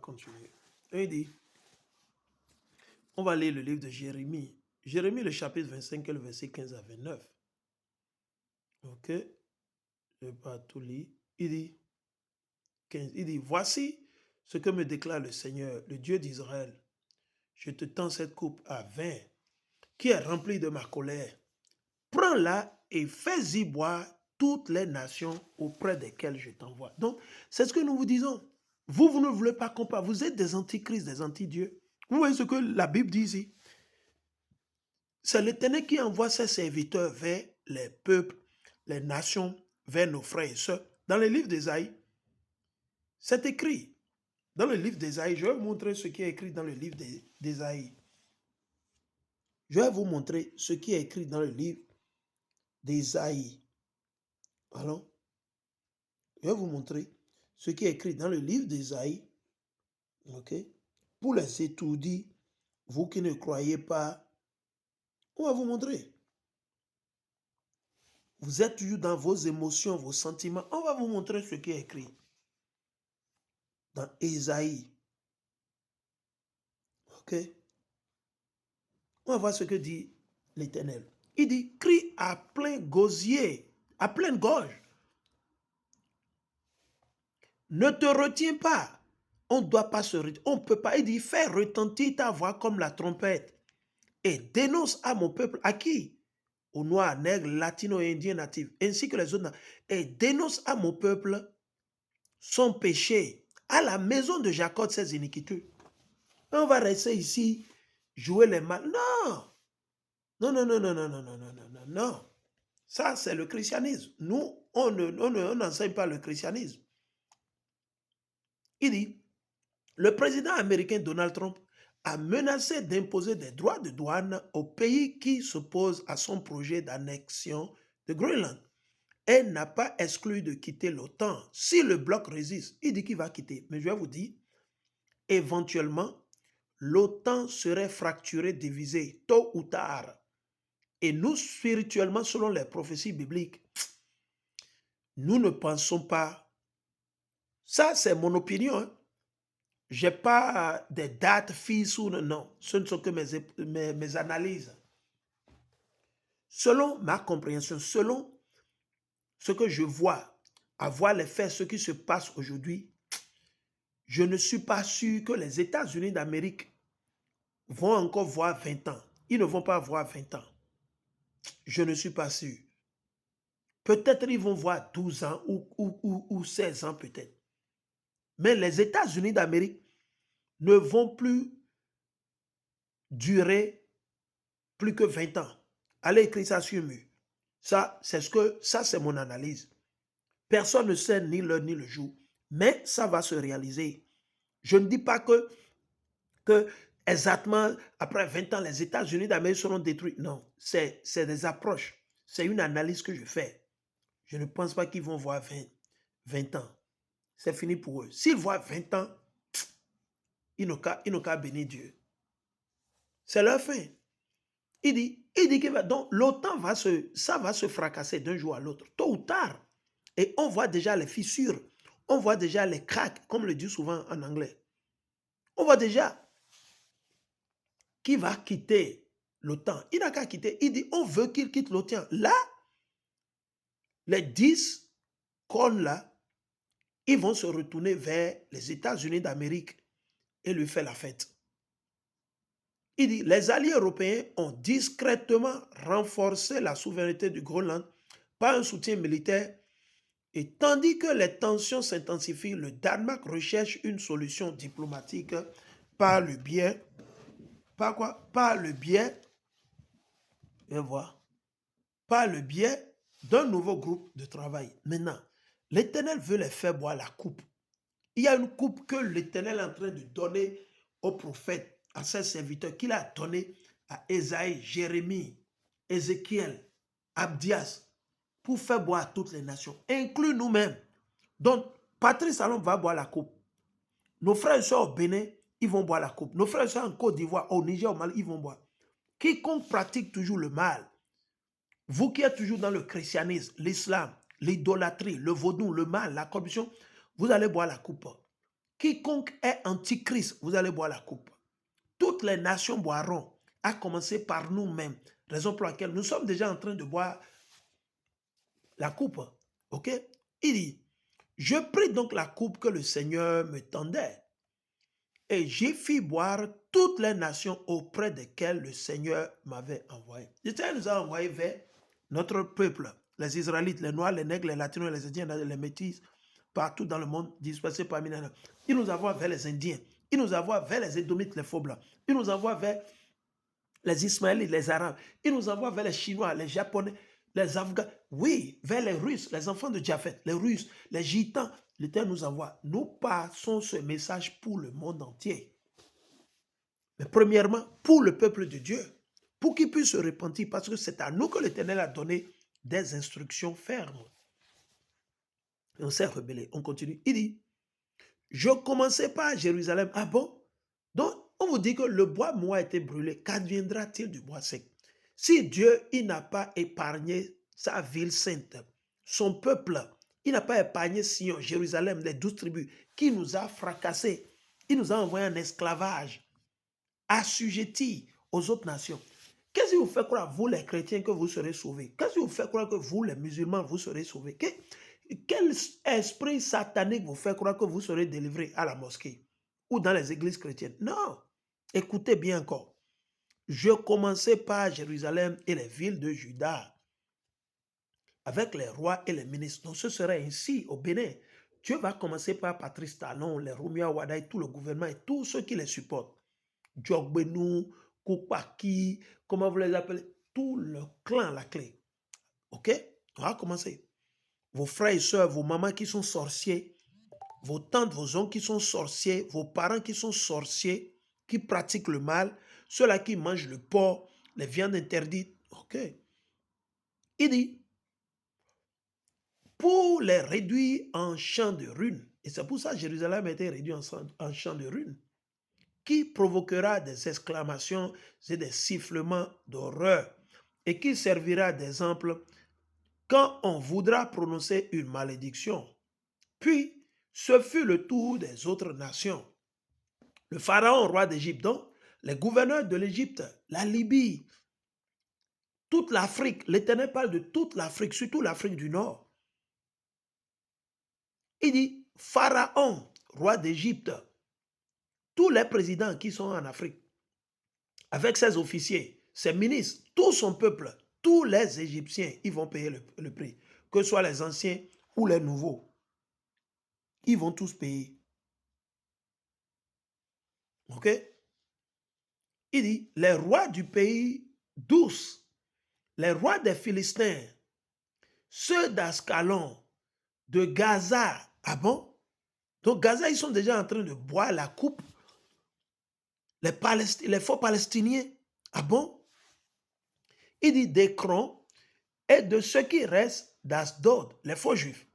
continuer. Et il dit, on va lire le livre de Jérémie. Jérémie, le chapitre 25, le verset 15 à 29. Ok, je ne vais pas tout lire. Il dit, 15, il dit, voici ce que me déclare le Seigneur, le Dieu d'Israël. Je te tends cette coupe à vin qui est remplie de ma colère. Prends-la et fais-y boire toutes les nations auprès desquelles je t'envoie. Donc, c'est ce que nous vous disons. Vous ne voulez pas qu'on parle. Vous êtes des antichrists, des anti-dieux. Vous voyez ce que la Bible dit ici? C'est l'Éternel qui envoie ses serviteurs vers les peuples, les nations, vers nos frères et sœurs. Dans le livre d'Ésaïe, c'est écrit. Dans le livre d'Ésaïe, je vais vous montrer ce qui est écrit dans le livre d'Ésaïe. Je vais vous montrer ce qui est écrit dans le livre d'Ésaïe. Alors, je vais vous montrer ce qui est écrit dans le livre d'Ésaïe. Ok? Pour les étourdis, vous qui ne croyez pas, on va vous montrer. Vous êtes toujours dans vos émotions, vos sentiments. On va vous montrer ce qui est écrit dans Ésaïe. Ok? On va voir ce que dit l'Éternel. Il dit, crie à plein gosier, à pleine gorge. Ne te retiens pas. On ne doit pas se retenir. On ne peut pas. Il dit, fais retentir ta voix comme la trompette. Et dénonce à mon peuple, à qui? Aux Noirs, Nègres, Latinos et Indiens natifs, ainsi que les autres. Et dénonce à mon peuple son péché, à la maison de Jacob ses iniquités. On va rester ici, jouer les mal. Non! Non, non, non, non, non, non, non, non, non, non, non. Ça, c'est le christianisme. Nous, on n'enseigne pas le christianisme. Il dit, le président américain Donald Trump a menacé d'imposer des droits de douane aux pays qui s'opposent à son projet d'annexion de Groenland. Et n'a pas exclu de quitter l'OTAN. Si le bloc résiste, il dit qu'il va quitter. Mais je vais vous dire, éventuellement, l'OTAN serait fracturée, divisée, tôt ou tard. Et nous, spirituellement, selon les prophéties bibliques, nous ne pensons pas. Ça, c'est mon opinion. Hein. Je n'ai pas des dates fixes ou non. Ce ne sont que mes analyses. Selon ma compréhension, selon ce que je vois, à voir les faits, ce qui se passe aujourd'hui, je ne suis pas sûr que les États-Unis d'Amérique vont encore voir 20 ans. Ils ne vont pas voir 20 ans. Je ne suis pas sûr. Peut-être ils vont voir 12 ans ou 16 ans peut-être. Mais les États-Unis d'Amérique ne vont plus durer plus que 20 ans. Allez écrire ça sur le mur. Ça, c'est mon analyse. Personne ne sait ni l'heure ni le jour. Mais ça va se réaliser. Je ne dis pas que exactement après 20 ans, les États-Unis d'Amérique seront détruits. Non, c'est des approches. C'est une analyse que je fais. Je ne pense pas qu'ils vont voir 20 ans. C'est fini pour eux. S'ils voient 20 ans, ils n'ont qu'à bénir Dieu. C'est leur fin. Il dit que donc l'OTAN va se fracasser d'un jour à l'autre, tôt ou tard. Et on voit déjà les fissures, on voit déjà les cracks, comme le dit souvent en anglais. On voit déjà qui va quitter l'OTAN. Il n'a qu'à quitter. Il dit on veut qu'il quitte l'OTAN. Là, les 10 cônes là, ils vont se retourner vers les États-Unis d'Amérique et lui faire la fête. Il dit, les alliés européens ont discrètement renforcé la souveraineté du Groenland par un soutien militaire et tandis que les tensions s'intensifient, le Danemark recherche une solution diplomatique par le biais, par le biais d'un nouveau groupe de travail. Maintenant, l'Éternel veut les faire boire la coupe. Il y a une coupe que l'Éternel est en train de donner aux prophètes, à ses serviteurs, qu'il a donné à Ésaïe, Jérémie, Ézéchiel, Abdias, pour faire boire à toutes les nations, inclus nous-mêmes. Donc, Patrice Talon va boire la coupe. Nos frères et soeurs au Bénin, ils vont boire la coupe. Nos frères et soeurs en Côte d'Ivoire, au Niger, au Mali, ils vont boire. Quiconque pratique toujours le mal, vous qui êtes toujours dans le christianisme, l'islam, l'idolâtrie, le vaudou, le mal, la corruption, vous allez boire la coupe. quiconque est antichrist, vous allez boire la coupe. Toutes les nations boiront, à commencer par nous-mêmes. Raison pour laquelle nous sommes déjà en train de boire la coupe. Ok? Il dit, je pris donc la coupe que le Seigneur me tendait, et j'ai fait boire toutes les nations auprès desquelles le Seigneur m'avait envoyé. Le Seigneur nous a envoyés vers notre peuple, les Israélites, les Noirs, les Nègres, les Latinos, les Indiens, les Métis, partout dans le monde, dispersés parmi les nations. Il nous envoie vers les Indiens, il nous envoie vers les Édomites, les faux blancs, il nous envoie vers les Ismaélites, les Arabes, il nous envoie vers les Chinois, les Japonais, les Afghans, oui, vers les Russes, les enfants de Japheth, les Russes, les Gitans. L'Éternel nous envoie. Nous passons ce message pour le monde entier. Mais premièrement, pour le peuple de Dieu, pour qu'il puisse se repentir, parce que c'est à nous que l'Éternel a donné des instructions fermes. Et on s'est rebellé. On continue. Il dit, je commençais pas à Jérusalem. Ah bon? Donc, on vous dit que le bois mou a été brûlé. Qu'adviendra-t-il du bois sec? Si Dieu, il n'a pas épargné sa ville sainte, son peuple, il n'a pas épargné Sion, Jérusalem, les 12 tribus, qui nous a fracassés, il nous a envoyé en esclavage, assujettis aux autres nations. Qu'est-ce qui vous fait croire, vous les chrétiens, que vous serez sauvés? Qu'est-ce qui vous fait croire que vous, les musulmans, vous serez sauvés? Quel esprit satanique vous fait croire que vous serez délivrés à la mosquée ou dans les églises chrétiennes? Non. Écoutez bien encore. Je commençais par Jérusalem et les villes de Juda, avec les rois et les ministres. Donc ce serait ainsi au Bénin. Dieu va commencer par Patrice Talon, les Romeo Wada et tout le gouvernement et tous ceux qui les supportent. Djogbenou, Koupaki, comment vous les appelez? Tout le clan, la clé. Ok? On va commencer. Vos frères et sœurs, vos mamans qui sont sorciers, vos tantes, vos oncles qui sont sorciers, vos parents qui sont sorciers, qui pratiquent le mal, ceux-là qui mangent le porc, les viandes interdites. Ok. Il dit, pour les réduire en champ de ruines, et c'est pour ça que Jérusalem a été réduit en champ de ruines, qui provoquera des exclamations et des sifflements d'horreur, et qui servira d'exemple quand on voudra prononcer une malédiction. Puis, ce fut le tour des autres nations. Le pharaon, roi d'Égypte, donc, les gouverneurs de l'Égypte, la Libye, toute l'Afrique. L'Éternel parle de toute l'Afrique, surtout l'Afrique du Nord. Il dit, pharaon, roi d'Égypte, tous les présidents qui sont en Afrique, avec ses officiers, ses ministres, tout son peuple, tous les Égyptiens, ils vont payer le prix, que ce soit les anciens ou les nouveaux. Ils vont tous payer. Ok? Il dit, les rois du pays d'Ous, les rois des Philistins, ceux d'Ascalon, de Gaza. Ah bon? Donc Gaza, ils sont déjà en train de boire la coupe. Les faux Palestiniens. Ah bon? Il dit d'Écron et de ceux qui restent d'Asdod, les faux juifs.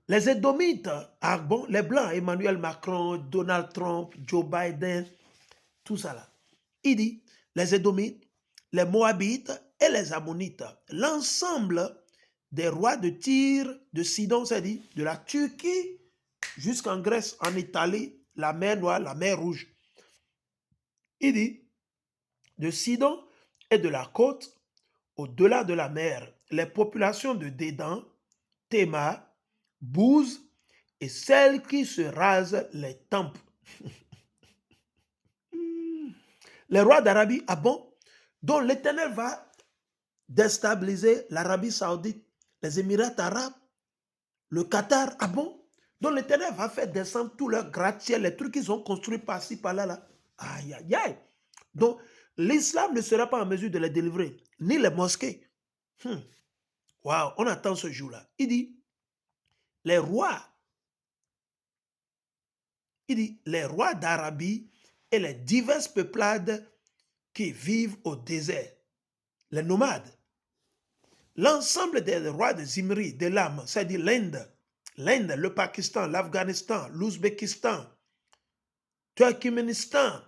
Les Édomites, ah bon, les Blancs, Emmanuel Macron, Donald Trump, Joe Biden, tout ça là. Il dit les Édomites, les Moabites et les Ammonites. L'ensemble des rois de Tyr, de Sidon, c'est-à-dire de la Turquie jusqu'en Grèce, en Italie, la mer Noire, la mer Rouge. Il dit de Sidon et de la côte, au-delà de la mer, les populations de Dédan, Théma, Bouze et celles qui se rasent les tempes. Les rois d'Arabie, ah bon? Donc l'Éternel va déstabiliser l'Arabie Saoudite, les Émirats Arabes, le Qatar, ah bon? Donc l'Éternel va faire descendre tous leurs gratte-ciel, les trucs qu'ils ont construits par-ci, par-là. Là. Aïe, aïe, aïe. Donc l'islam ne sera pas en mesure de les délivrer, ni les mosquées. Waouh, on attend ce jour-là. Il dit, les rois d'Arabie et les diverses peuplades qui vivent au désert, les nomades, l'ensemble des rois de Zimri, de l'âme, c'est-à-dire l'Inde, le Pakistan, l'Afghanistan, l'Ouzbékistan, Turkménistan,